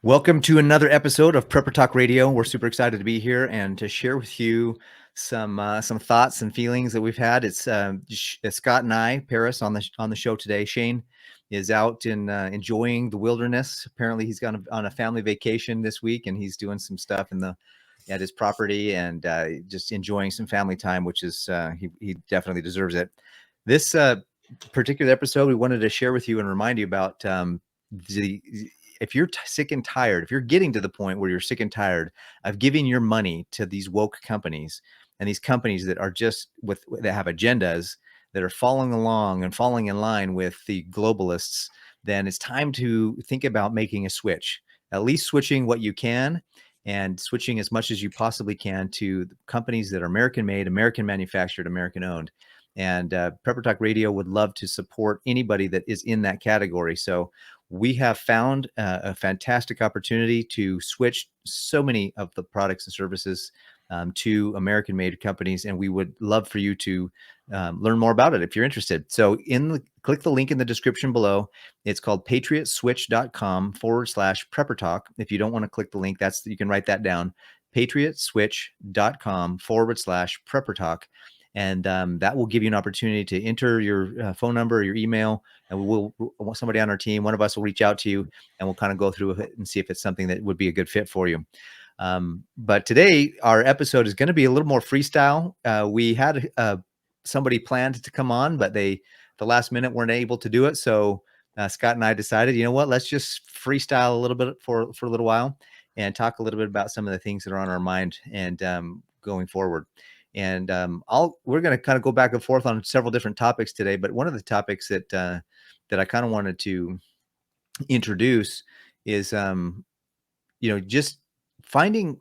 Welcome to another episode of Prepper Talk Radio. We're super excited to be here and to share with you some thoughts and feelings that we've had. It's Scott and I, Paris, on the show today. Shane is out in enjoying the wilderness. Apparently, he's gone on a family vacation this week, and he's doing some stuff at his property and just enjoying some family time, which is he definitely deserves it. This particular episode, we wanted to share with you and remind you about if you're sick and tired, if you're getting to the point where you're sick and tired of giving your money to these woke companies and these companies that are just that have agendas that are following along and falling in line with the globalists, then it's time to think about making a switch, at least switching what you can and switching as much as you possibly can to companies that are American made, American manufactured, American owned. And Prepper Talk Radio would love to support anybody that is in that category. So we have found a fantastic opportunity to switch so many of the products and services to American-made companies, and we would love for you to learn more about it if you're interested. So click the link in the description below. It's called patriotswitch.com/Prepper Talk. If you don't want to click the link, you can write that down, patriotswitch.com/Prepper Talk. And that will give you an opportunity to enter your phone number or your email, and somebody on our team, one of us will reach out to you, and we'll kind of go through it and see if it's something that would be a good fit for you. But today, our episode is going to be a little more freestyle. We had somebody planned to come on, but the last minute weren't able to do it. So Scott and I decided, you know what, let's just freestyle a little bit for a little while and talk a little bit about some of the things that are on our mind and going forward. And we're going to kind of go back and forth on several different topics today. But one of the topics that I kind of wanted to introduce is, just finding.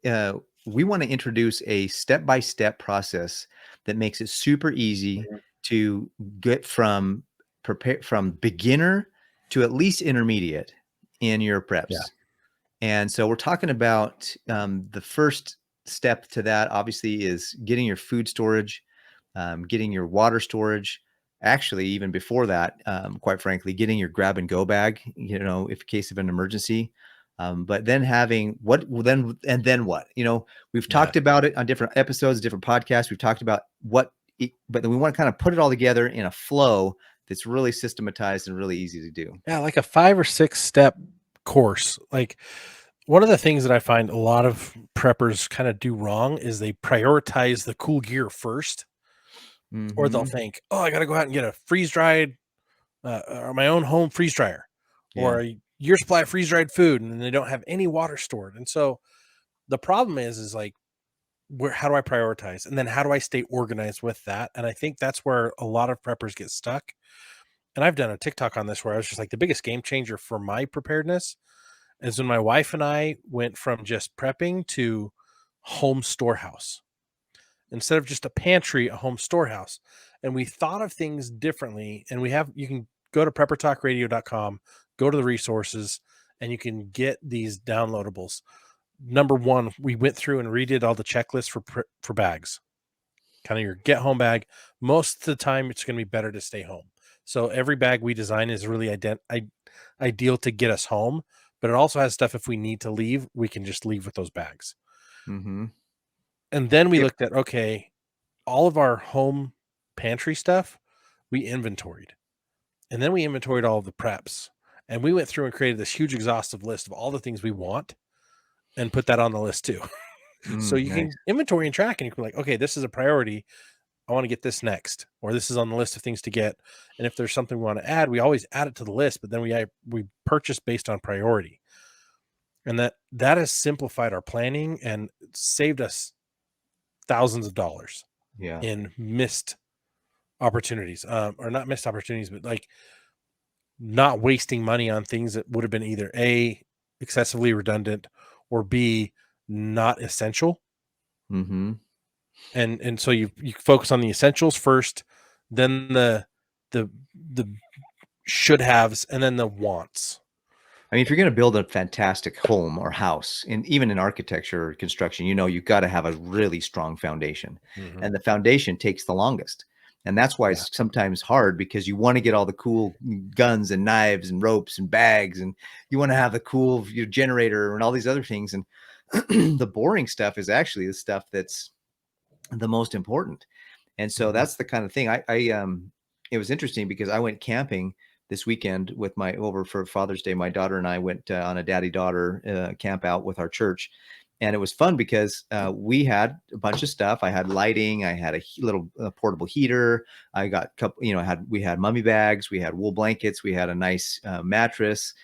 We want to introduce a step-by-step process that makes it super easy to get from beginner to at least intermediate in your preps. Yeah. And so we're talking about the first step to that, obviously, is getting your food storage, getting your water storage. Actually, even before that, quite frankly, getting your grab and go bag, if in case of an emergency. But then having what? We've talked about it on different episodes, different podcasts. We've talked about but then we want to kind of put it all together in a flow that's really systematized and really easy to do. Yeah, like a 5 or 6 step course. Like, one of the things that I find a lot of preppers kind of do wrong is they prioritize the cool gear first, or they'll think, oh, I got to go out and get a freeze-dried or my own home freeze dryer, or a year supply of freeze-dried food, and they don't have any water stored. And so the problem is like, how do I prioritize? And then how do I stay organized with that? And I think that's where a lot of preppers get stuck. And I've done a TikTok on this where I was just like, the biggest game changer for my preparedness is when my wife and I went from just prepping to home storehouse. Instead of just a pantry, a home storehouse. And we thought of things differently. And you can go to preppertalkradio.com, go to the resources, and you can get these downloadables. Number one, we went through and redid all the checklists for bags. Kind of your get home bag. Most of the time, it's going to be better to stay home. So every bag we design is really ideal to get us home. But it also has stuff, if we need to leave, we can just leave with those bags. Mm-hmm. And then we looked at, okay, all of our home pantry stuff, we inventoried. And then we inventoried all of the preps. And we went through and created this huge exhaustive list of all the things we want and put that on the list too. So you can inventory and track, and you can be like, okay, this is a priority. I want to get this next, or this is on the list of things to get. And if there's something we want to add, we always add it to the list, but then we purchase based on priority. And that has simplified our planning and saved us thousands of dollars in missed opportunities, or not missed opportunities, but like not wasting money on things that would have been either A, excessively redundant, or B, not essential. Mm-hmm. And so you focus on the essentials first, then the should haves, and then the wants. I mean, if you're going to build a fantastic home or house, and even in architecture or construction, you've got to have a really strong foundation. Mm-hmm. And the foundation takes the longest. And that's why Yeah. it's sometimes hard, because you want to get all the cool guns and knives and ropes and bags, and you want to have the cool your generator and all these other things. And the boring stuff is actually the stuff that's the most important. And so Mhm. that's the kind of thing it was interesting because I went camping this weekend with my over for Father's Day. My daughter and I went on a daddy daughter camp out with our church. And it was fun because we had a bunch of stuff. I had lighting. I had a little portable heater. I got a couple, we had mummy bags. We had wool blankets. We had a nice mattress,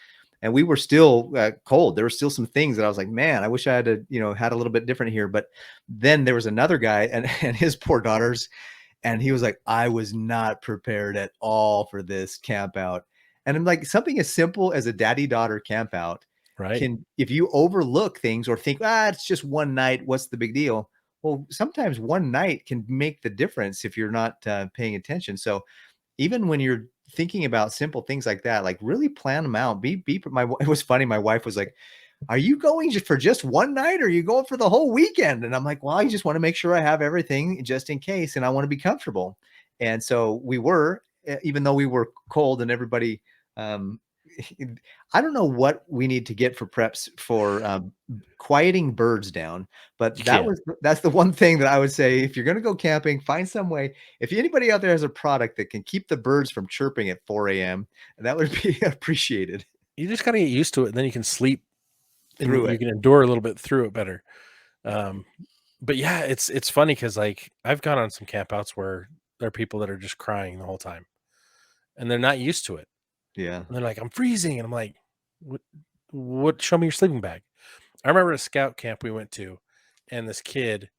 and we were still cold. There were still some things that I was like, man, I wish I had had a little bit different here. But then there was another guy and his poor daughters, and he was like, I was not prepared at all for this camp out. And I'm like, something as simple as a daddy daughter camp out Right. can, if you overlook things or think, it's just one night, what's the big deal? Well, sometimes one night can make the difference if you're not paying attention. So even when you're thinking about simple things like that, like really plan them out. It was funny. My wife was like, are you going for just one night, or are you going for the whole weekend? And I'm like, well, I just want to make sure I have everything just in case, and I want to be comfortable. And so we were, even though we were cold and everybody, um, I don't know what we need to get for preps for quieting birds down, but You can't. that's the one thing that I would say, if you're going to go camping, find some way. If anybody out there has a product that can keep the birds from chirping at 4 a.m., that would be appreciated. You just gotta get used to it, and then you can sleep and Through you it. can endure a little bit through it better. Um, but yeah, it's funny because like I've gone on some campouts where there are people that are just crying the whole time and they're not used to it. Yeah. And they're like, I'm freezing. And I'm like, what show me your sleeping bag. I remember a scout camp we went to, and this kid,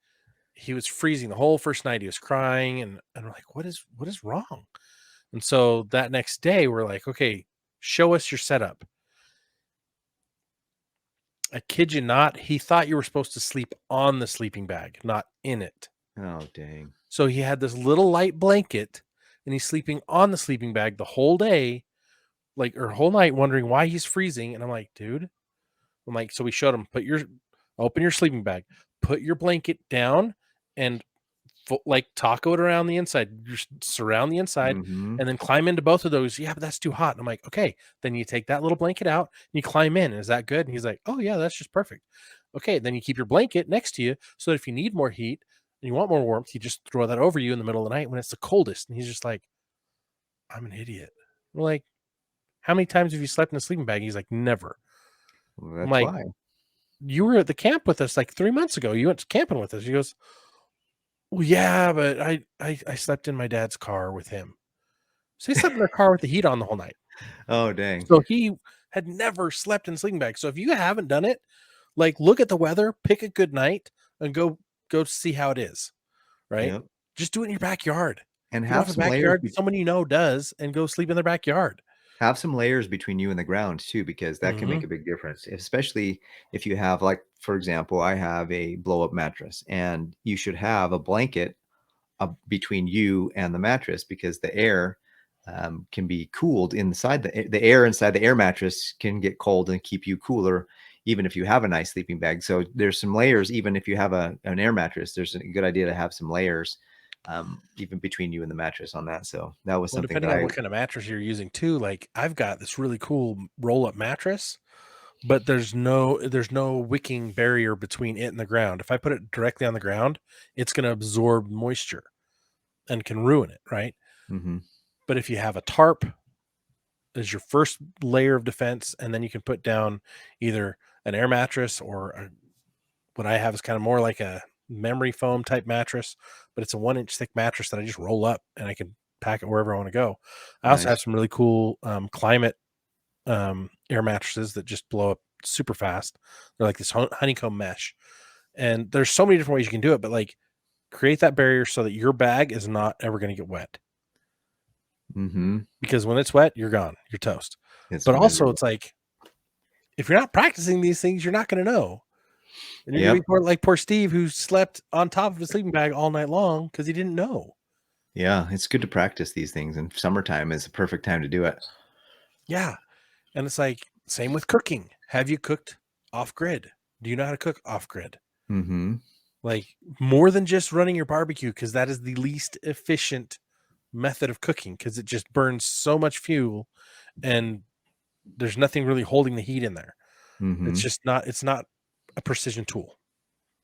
he was freezing the whole first night. He was crying, and we're like, what is wrong? And so that next day we're like, okay, show us your setup. I kid you not, he thought you were supposed to sleep on the sleeping bag, not in it. Oh, dang. So he had this little light blanket and he's sleeping on the sleeping bag the whole day, like or whole night, wondering why he's freezing. And I'm like, dude, I'm like, so we showed him, open your sleeping bag, put your blanket down and like taco it around the inside, just surround the inside, Mhm. and then climb into both of those. Yeah, but that's too hot. And I'm like, okay, then you take that little blanket out and you climb in. Is that good? And he's like, oh yeah, that's just perfect. Okay, then you keep your blanket next to you so that if you need more heat and you want more warmth, you just throw that over you in the middle of the night when it's the coldest. And he's just like, I'm an idiot. I'm like, how many times have you slept in a sleeping bag? He's like, never. Well, I'm that's like, why. you were at the camp with us like 3 months ago. You went camping with us. He goes, well, yeah, but I slept in my dad's car with him. So he slept in their car with the heat on the whole night. Oh, dang. So he had never slept in a sleeping bag. So if you haven't done it, like look at the weather, pick a good night, and go see how it is. Right? Yep. Just do it in your backyard. And If you don't have a backyard, someone you know does, and go sleep in their backyard. have some layers between you and the ground too, because that can Hmm. make a big difference, especially if you have, like, for example, I have a blow up mattress, and you should have a blanket between you and the mattress, because the air can be cooled inside the air inside the air mattress can get cold and keep you cooler, even if you have a nice sleeping bag. So there's some layers. Even if you have an air mattress, there's a good idea to have some layers, even between you and the mattress on that. So that was Well, something that depending on what kind of mattress you're using too, like I've got this really cool roll up mattress, but there's no wicking barrier between it and the ground. If I put it directly on the ground, it's going to absorb moisture and can ruin it, right? hmm But if you have a tarp as your first layer of defense, and then you can put down either an air mattress or what I have is kind of more like a memory foam type mattress, but it's a 1 inch thick mattress that I just roll up and I can pack it wherever I want to go. I also have nice. some really cool climate air mattresses that just blow up super fast. They're like this honeycomb mesh, and there's so many different ways you can do it. But like, create that barrier so that your bag is not ever going to get wet. hmm Because when it's wet, you're gone. You're toast. it's But also, miserable. it's like if you're not practicing these things, you're not going to know, and you're going to Yep. be like poor Steve, who slept on top of his sleeping bag all night long because he didn't know. Yeah, it's good to practice these things, and summertime is a perfect time to do it. Yeah, and it's like same with cooking. Have you cooked off grid? Do you know how to cook off grid? hmm Like more than just running your barbecue, because that is the least efficient method of cooking because it just burns so much fuel, and there's nothing really holding the heat in there. It's Mm-hmm. just not. It's not a precision tool.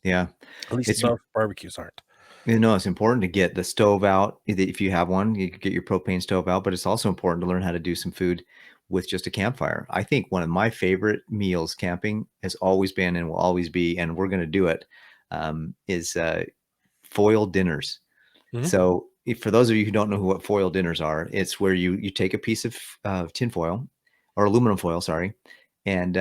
Yeah. At least It's most barbecues aren't. it's important to get the stove out. If you have one, you could get your propane stove out, but it's also important to learn how to do some food with just a campfire. I think one of my favorite meals camping has always been and will always be, and we're going to do it, is foil dinners. Mhm. So for those of you who don't know what foil dinners are, it's where you take a piece of tin foil or aluminum foil, sorry, and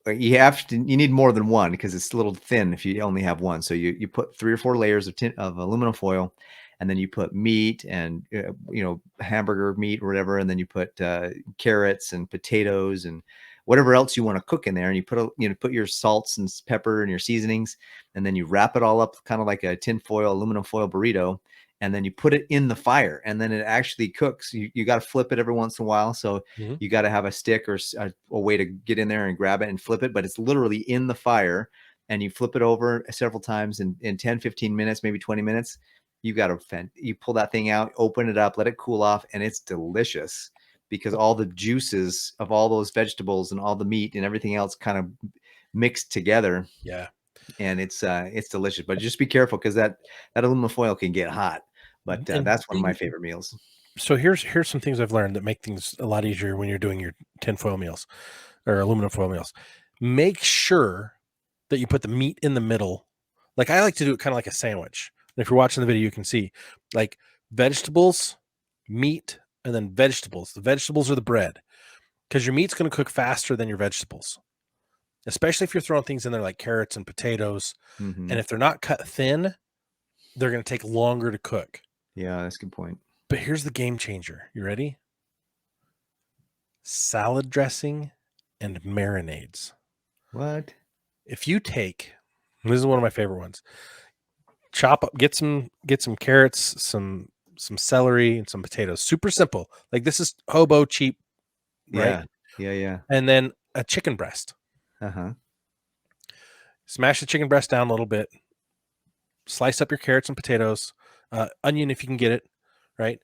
you need more than one because it's a little thin if you only have one. So you put 3 or 4 layers of aluminum foil, and then you put meat and hamburger meat or whatever, and then you put carrots and potatoes and whatever else you want to cook in there, and you put your salts and pepper and your seasonings, and then you wrap it all up kind of like a tin foil aluminum foil burrito, and then you put it in the fire, and then it actually cooks. You got to flip it every once in a while, so Mhm. you got to have a stick or a way to get in there and grab it and flip it, but it's literally in the fire, and you flip it over several times in 10, 15 minutes, maybe 20 minutes. You pull that thing out, open it up, let it cool off, and it's delicious because all the juices of all those vegetables and all the meat and everything else kind of mixed together, Yeah. and it's delicious. But just be careful because that aluminum foil can get hot. But And that's one of my favorite meals. so here's some things I've learned that make things a lot easier when you're doing your tinfoil meals or aluminum foil meals. Make sure that you put the meat in the middle. Like I like to do it kind of like a sandwich. And if you're watching the video, you can see like vegetables, meat, and then vegetables. The vegetables are the bread because your meat's going to cook faster than your vegetables, especially if you're throwing things in there like carrots and potatoes. Mm-hmm. And if they're not cut thin, they're going to take longer to cook. Yeah, that's a good point. But here's the game changer. You ready? Salad dressing and marinades. What? If you take, this is one of my favorite ones. Chop up, get some carrots, some celery, and some potatoes. Super simple. Like this is hobo cheap, right? Yeah. Yeah. Yeah. And then a chicken breast. Uh-huh. Smash the chicken breast down a little bit. Slice up your carrots and potatoes, onion if you can get it, right?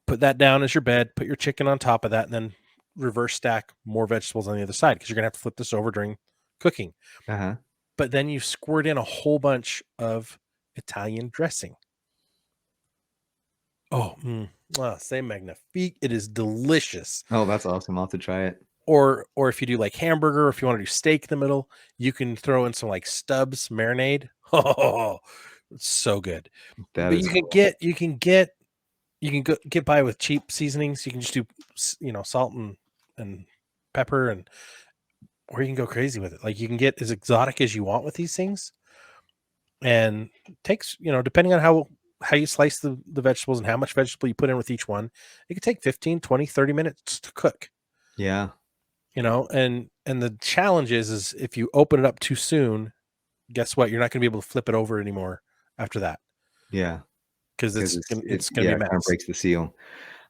Put that down as your bed. Put your chicken on top of that, and then reverse stack more vegetables on the other side because you're gonna have to flip this over during cooking. Uh-huh. But then you squirt in a whole bunch of Italian dressing. Oh, c'est magnifique. It is delicious. Oh, that's awesome. I'll have to try it. Or if you do like hamburger, or if you want to do steak in the middle, you can throw in some like Stubbs marinade. Oh, it's so good. That But is cool. get by with cheap seasonings. You can just do salt and pepper, and or you can go crazy with it. Like you can get as exotic as you want with these things, and it takes depending on how you slice the vegetables and how much vegetable you put in with each one, it could take 15, 20, 30 minutes to cook. Yeah. And the challenge is if you open it up too soon, guess what? You're not going to be able to flip it over anymore after that Yeah. because Because it's going to yeah, be a it kind of mess. breaks the seal.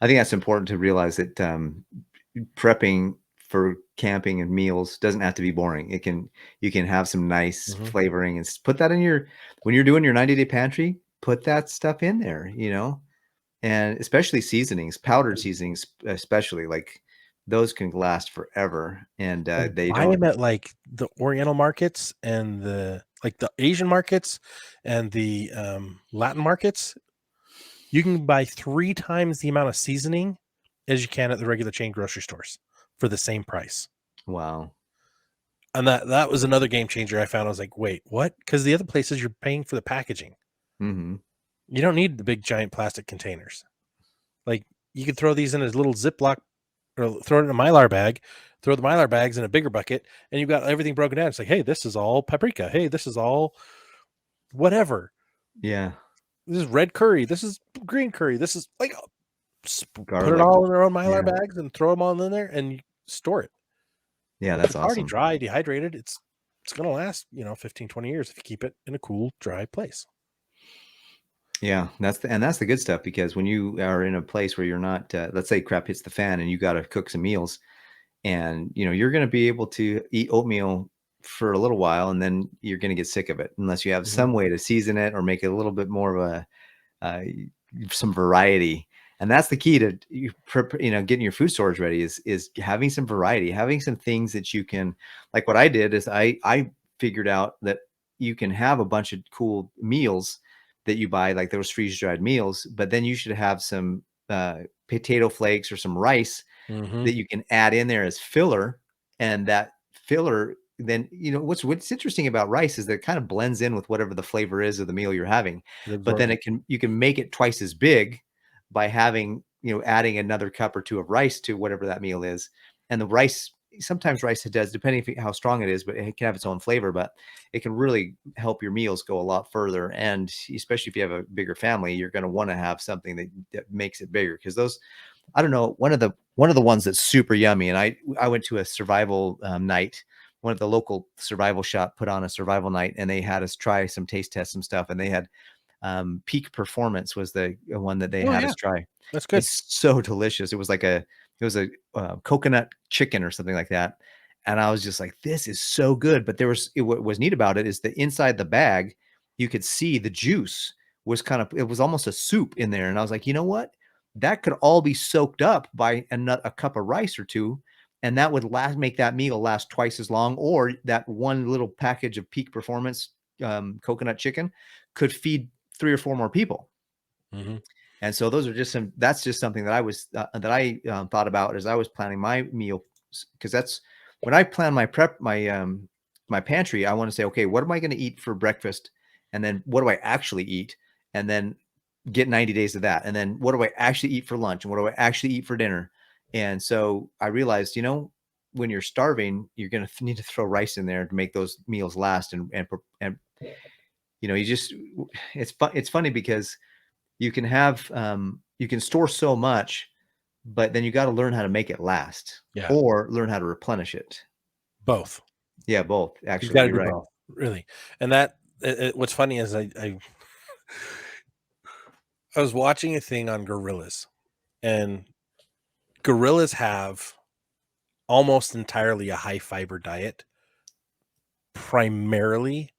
I think that's important to realize that prepping for camping and meals doesn't have to be boring. You can have some nice Mhm. flavoring and put that in when you're doing your 90-day pantry, put that stuff in there, and especially seasonings, powdered seasonings, especially like those can last forever, and And they buy don't. them at like the Oriental markets and the Asian markets and the Latin markets. You can buy 3 times the amount of seasoning as you can at the regular chain grocery stores for the same price. Wow. And that was another game changer I found. I was like, wait, what? Because the other places you're paying for the packaging. Mm-hmm. You don't need the big giant plastic containers. Like you could throw these in a little Ziploc or throw it in a Mylar bag, throw the Mylar bags in a bigger bucket, and you've got everything broken down. It's like, hey, this is all paprika. Hey, this is all whatever. Yeah. This is red curry. This is green curry. This is like put it Garlic. all in their own Mylar Yeah. bags and throw them all in there and you store it. Yeah, If that's it's already awesome. dry, dehydrated, it's going to last, 15, 20 years if you keep it in a cool, dry place. Yeah, that's the good stuff because when you are in a place where you're not, let's say crap hits the fan and you got to cook some meals, and you're going to be able to eat oatmeal for a little while, and then you're going to get sick of it unless you have Mhm. some way to season it or make it a little bit more of a some variety. And that's the key to getting your food storage ready is having some variety, having some things that you can, like what I did is I figured out that you can have a bunch of cool meals that you buy, like those freeze dried meals, but then you should have some potato flakes or some rice Mm-hmm. that you can add in there as filler. And that filler, then, what's interesting about rice is that it kind of blends in with whatever the flavor is of the meal you're having. It But absorbs then it. you can make it twice as big by having, adding another cup or two of rice to whatever that meal is. And the rice, sometimes rice it does, depending how strong it is, but it can have its own flavor, but it can really help your meals go a lot further. And especially if you have a bigger family, you're going to want to have something that makes it bigger, because those, I don't know, one of the ones that's super yummy. And I went to a survival night. One of the local survival shop put on a survival night, and they had us try some taste test, some stuff. And they had Peak Performance was the one that they Oh had yeah, us try. that's good. It's so delicious. It was a coconut chicken or something like that. And I was just like, this is so good. But what was neat about it is that inside the bag, you could see the juice was it was almost a soup in there. And I was like, you know what? That could all be soaked up by a cup of rice or two. And that would make that meal last twice as long. Or that one little package of Peak Performance coconut chicken could feed 3 or 4 more people. Mm-hmm. And so that's just something that I thought about as I was planning my meal, because that's when I plan my pantry. I want to say, okay, what am I going to eat for breakfast, and then what do I actually eat, and then get 90 days of that, and then what do I actually eat for lunch, and what do I actually eat for dinner. And so I realized, when you're starving, you're going to need to throw rice in there to make those meals last, and you just, it's funny because you can store so much, but then you got to learn how to make it last, Yeah, or learn how to replenish it. both. Yeah, both, You've actually, got to you're do right. both, really. And that what's funny is I was watching a thing on gorillas, and gorillas have almost entirely a high fiber diet, primarily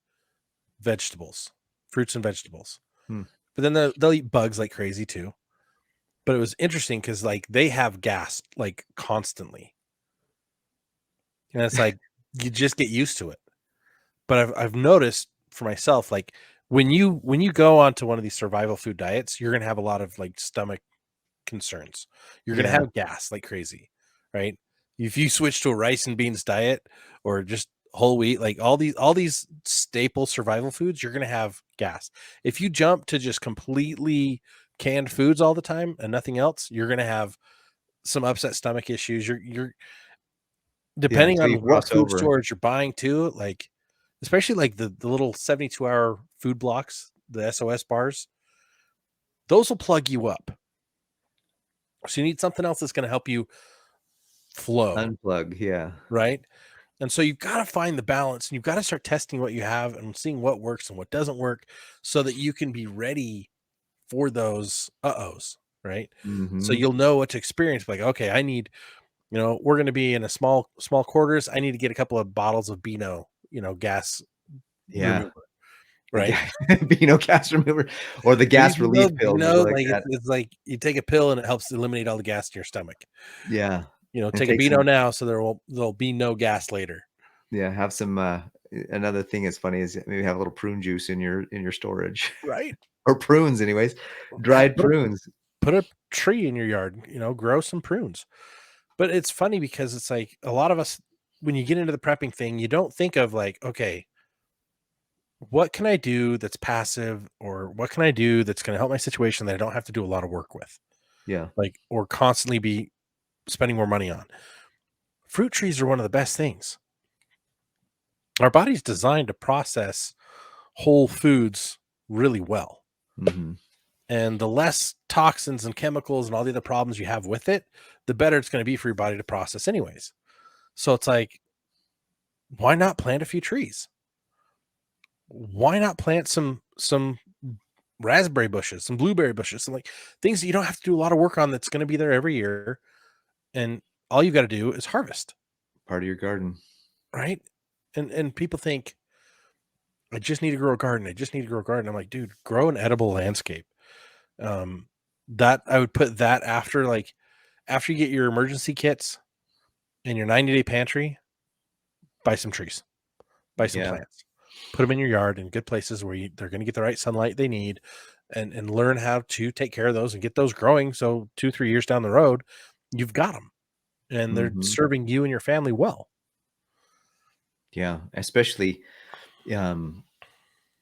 vegetables, fruits and vegetables. Hmm. But then they'll eat bugs like crazy too. But it was interesting because like they have gas like constantly, and it's like you just get used to it. But I've noticed for myself, like when you go onto one of these survival food diets, you're gonna have a lot of like stomach concerns. You're gonna Yeah. have gas like crazy, right? If you switch to a rice and beans diet or just whole wheat, like all these staple survival foods, you're gonna have gas. If you jump to just completely canned foods all the time and nothing else, you're gonna have some upset stomach issues. You're Yeah, depending until on you what cross food over. storage you're buying too, like especially like the little 72-hour food blocks, the SOS bars, those will plug you up. So you need something else that's going to help you flow, Unplug, yeah. right? And so you've got to find the balance, and you've got to start testing what you have and seeing what works and what doesn't work so that you can be ready for those uh-ohs, right? So Mhm. you'll know what to experience. Like, okay, I need, we're going to be in a small quarters. I need to get a couple of bottles of Beano, gas Yeah. remover, right? Beano gas remover, or the gas relief pills or something like Like that. it's like you take a pill and it helps eliminate all the gas in your stomach. Yeah. And Take a take Beano some, now so there'll be no gas later. yeah, have some, another thing that's funny is maybe have a little prune juice in your storage, Right. or prunes anyways, dried Put a prunes. put a tree in your yard, grow some prunes. But it's funny because it's like a lot of us, when you get into the prepping thing, you don't think of like, okay, what can I do that's passive, or what can I do that's going to help my situation that I don't have to do a lot of work with, Yeah. like, or constantly be spending more money on. Fruit trees are one of the best things. Our body's designed to process whole foods really well. Mhm. And the less toxins and chemicals and all the other problems you have with it, the better it's going to be for your body to process, anyways. So it's like, why not plant a few trees? Why not plant some raspberry bushes, some blueberry bushes, some like things that you don't have to do a lot of work on that's going to be there every year, and all you got to do is harvest, Part of your garden. right? And people think I just need to grow a garden. I just need to grow a garden. I'm like, dude, grow an edible landscape. Um, That I would put that after, like, after you get your emergency kits and your 90-day pantry, buy some trees, buy some Yeah. plants, put them in your yard in good places where they're going to get the right sunlight they need, and learn how to take care of those and get those growing. So 2-3 years down the road, you've got them and they're Hmm. serving you and your family well. Yeah. Especially, um,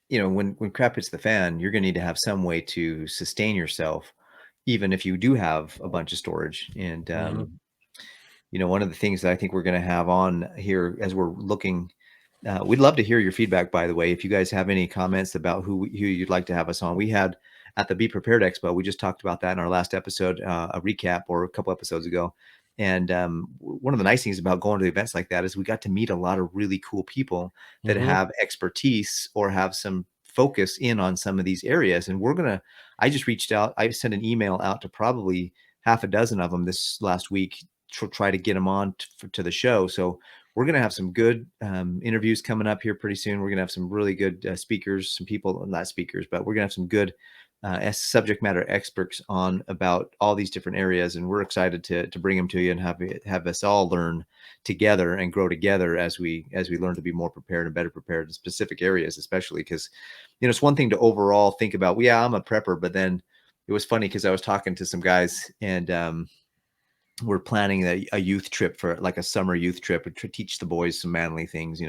when crap hits the fan, you're going to need to have some way to sustain yourself, even if you do have a bunch of storage. And, Mhm. one of the things that I think we're going to have on here as we're looking, we'd love to hear your feedback, by the way. If you guys have any comments about who you'd like to have us on, we had at the Be Prepared Expo, we just talked about that in our last episode, a recap or a couple episodes ago. And one of the nice things about going to events like that is we got to meet a lot of really cool people that Mhm. have expertise or have some focus in on some of these areas. And I just reached out, I sent an email out to probably half a dozen of them this last week to try to get them on to the show. So we're going to have some good interviews coming up here pretty soon. We're going to have some really good speakers, some people, not speakers, but we're going to have some good subject matter experts on about all these different areas. And we're excited to bring them to you and have us all learn together and grow together as we learn to be more prepared and better prepared in specific areas, especially because, it's one thing to overall think about, well, yeah, I'm a prepper, but then it was funny because I was talking to some guys and we're planning a youth trip for like a summer youth trip to teach the boys some manly things,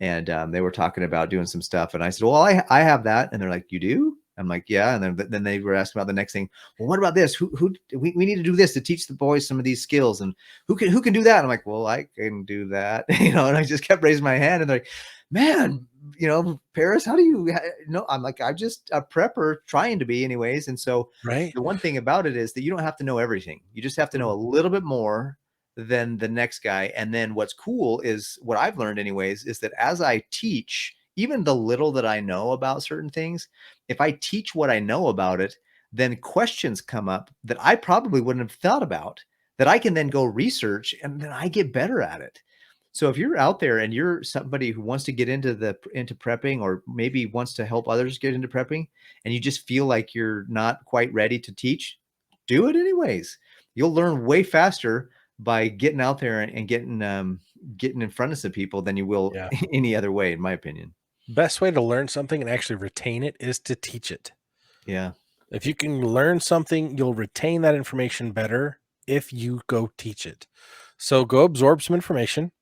and they were talking about doing some stuff. And I said, well, I have that. And they're like, you do? I'm like, yeah. And then they were asking about the next thing. Well, what about this? We need to do this to teach the boys some of these skills. And who can do that? And I'm like, well, I can do that. And I just kept raising my hand and they're like, man, Paris, how do you know? I'm like, I'm just a prepper trying to be anyways. And so Right? the one thing about it is that you don't have to know everything. You just have to know Mhm. a little bit more than the next guy. And then what's cool is what I've learned anyways, is that as I teach, even the little that I know about certain things, if I teach what I know about it, then questions come up that I probably wouldn't have thought about that I can then go research and then I get better at it. So if you're out there and you're somebody who wants to get into prepping or maybe wants to help others get into prepping and you just feel like you're not quite ready to teach, do it anyways. You'll learn way faster by getting out there and getting in front of some people than you will Yeah. any other way, in my opinion. Best way to learn something and actually retain it is to teach it. Yeah. If you can learn something, you'll retain that information better if you go teach it. So go absorb some information,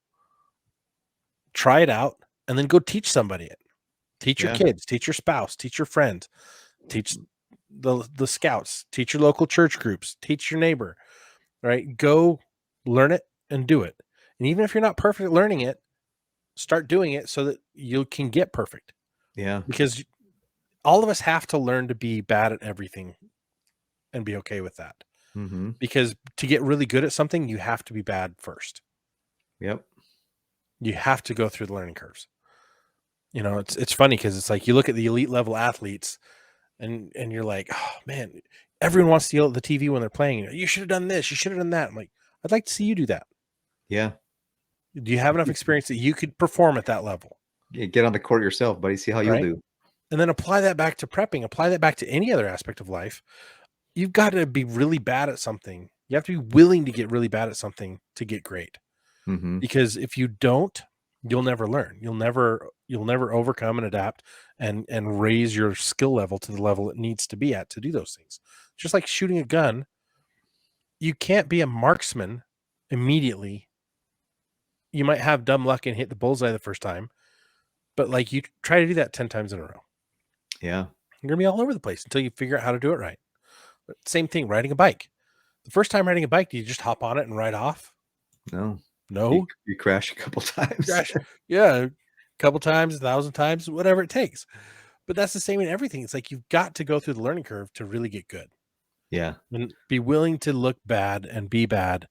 try it out, and then go teach somebody it. Teach your Yeah. kids, teach your spouse, teach your friends, teach the scouts, teach your local church groups, teach your neighbor, right? Go learn it and do it. And even if you're not perfect at learning it, start doing it so that you can get perfect. Yeah. Because all of us have to learn to be bad at everything and be okay with that. Hmm. Because to get really good at something, you have to be bad first. Yep. You have to go through the learning curves. It's funny because it's like you look at the elite level athletes and you're like, oh man, everyone wants to yell at the TV when they're playing. You should have done this. You should have done that. I'm like, I'd like to see you do that. Yeah. Do you have enough experience that you could perform at that level? Get on the court yourself, buddy. See how you'll Right. do. And then apply that back to prepping, apply that back to any other aspect of life. You've got to be really bad at something. You have to be willing to get really bad at something to get great. Hmm. Because if you don't, you'll never learn. You'll never overcome and adapt and raise your skill level to the level it needs to be at to do those things. Just like shooting a gun, you can't be a marksman immediately. You might have dumb luck and hit the bullseye the first time, but like you try to do that 10 times in a row. Yeah. You're gonna be all over the place until you figure out how to do it right. But same thing, riding a bike. The first time riding a bike, do you just hop on it and ride off? No. You No. you crash a couple times. Crash. Yeah. A couple times, 1,000 times, whatever it takes. But that's the same in everything. It's like you've got to go through the learning curve to really get good Yeah. and be willing to look bad and be bad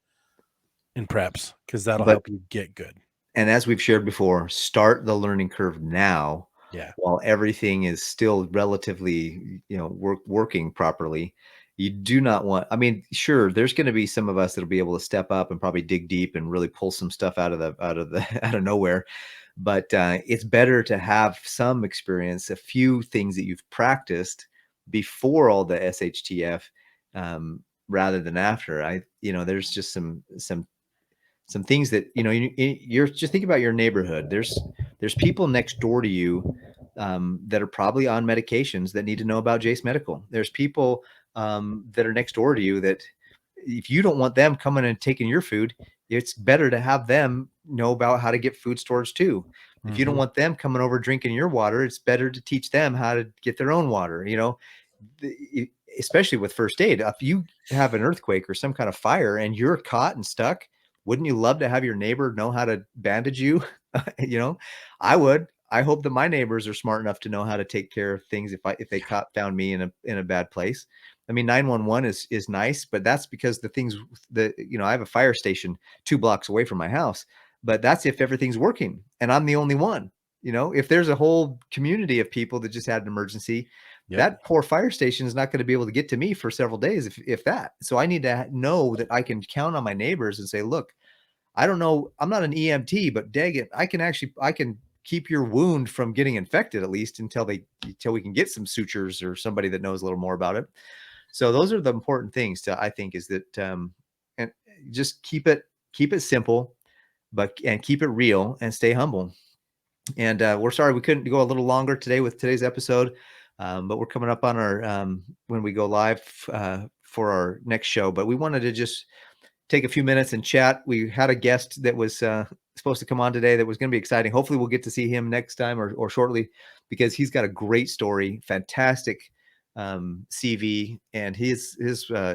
in preps because that'll But help you get good. and as we've shared before, start the learning curve now Yeah. while everything is still relatively, working properly. You do not want, I mean, sure, there's going to be some of us that'll be able to step up and probably dig deep and really pull some stuff out of nowhere. But it's better to have some experience, a few things that you've practiced before all the SHTF, rather than after. There's just some things that, you're just think about your neighborhood. There's people next door to you that are probably on medications that need to know about Jace Medical. There's people that are next door to you that if you don't want them coming and taking your food, it's better to have them know about how to get food storage too. If you don't want them coming over drinking your water, it's better to teach them how to get their own water, especially with first aid. If you have an earthquake or some kind of fire and you're caught and stuck, wouldn't you love to have your neighbor know how to bandage you? I would. I hope that my neighbors are smart enough to know how to take care of things if they found me in a bad place. I mean, 911 is nice, but that's because the things that, I have a fire station 2 blocks away from my house, but that's if everything's working and I'm the only one. If there's a whole community of people that just had an emergency, that poor fire station is not going to be able to get to me for several days, if that. So I need to know that I can count on my neighbors and say, look, I don't know, I'm not an EMT, but dang it, I can keep your wound from getting infected, at least until we can get some sutures or somebody that knows a little more about it. So those are the important things I think, is that, and just keep it simple, and keep it real and stay humble. And we're sorry we couldn't go a little longer today with today's episode. But we're coming up on our, when we go live for our next show, but we wanted to just take a few minutes and chat. We had a guest that was supposed to come on today that was going to be exciting. Hopefully we'll get to see him next time or shortly, because he's got a great story, fantastic CV, and his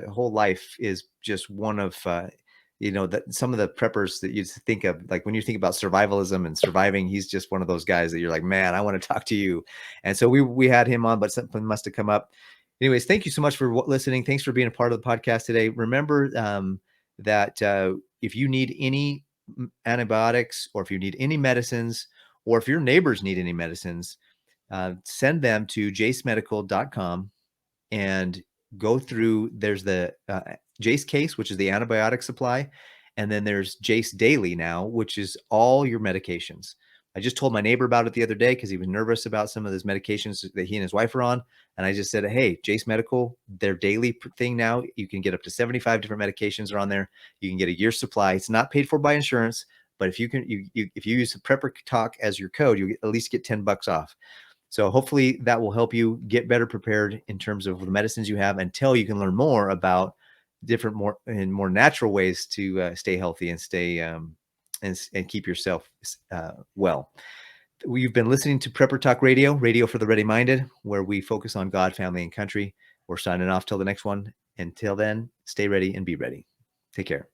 whole life is just one of, that some of the preppers that you think of, like when you think about survivalism and surviving, he's just one of those guys that you're like, man, I want to talk to you. And so we had him on, but something must have come up. Anyways, thank you so much for listening. Thanks for being a part of the podcast today. Remember that if you need any antibiotics, or if you need any medicines, or if your neighbors need any medicines, send them to jacemedical.com and go through. There's the Jace Case, which is the antibiotic supply. And then there's Jace Daily now, which is all your medications. I just told my neighbor about it the other day because he was nervous about some of those medications that he and his wife are on. And I just said, hey, Jace Medical, their daily thing now, you can get up to 75 different medications are on there. You can get a year's supply. It's not paid for by insurance, but if you use the Prepper Talk as your code, you at least get $10 off. So hopefully that will help you get better prepared in terms of the medicines you have, until you can learn more about different, more natural ways to stay healthy and stay and keep yourself well. You've been listening to Prepper Talk Radio, radio for the ready-minded, where we focus on God, family, and country. We're signing off till the next one. Until then, stay ready and be ready. Take care.